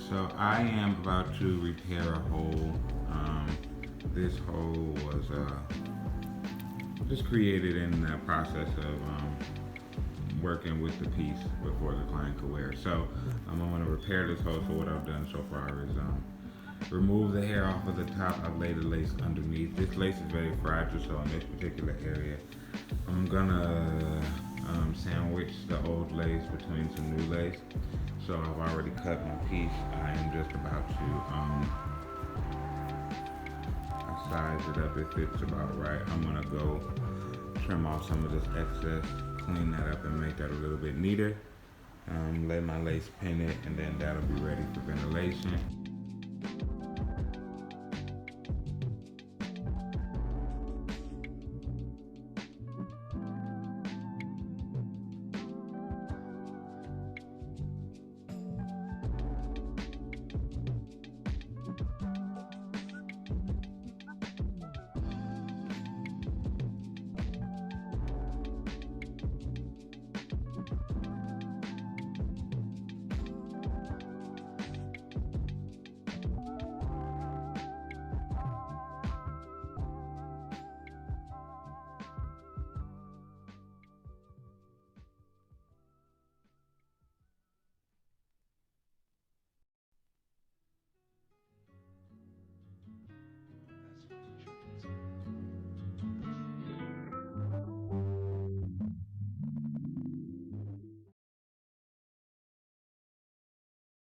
So I am about to repair a hole. This hole was just created in the process of working with the piece before the client could wear it. So I'm going to repair this hole. So what I've done so far is remove the hair off of the top. I've laid the lace underneath. This lace is very fragile, so in this particular area, I'm gonna sandwich the old lace between some new lace. So I've already cut my piece. I am just about to size it up. It fits about right. I'm gonna go trim off some of this excess, clean that up and make that a little bit neater. Let my lace pin it, and then that'll be ready for ventilation.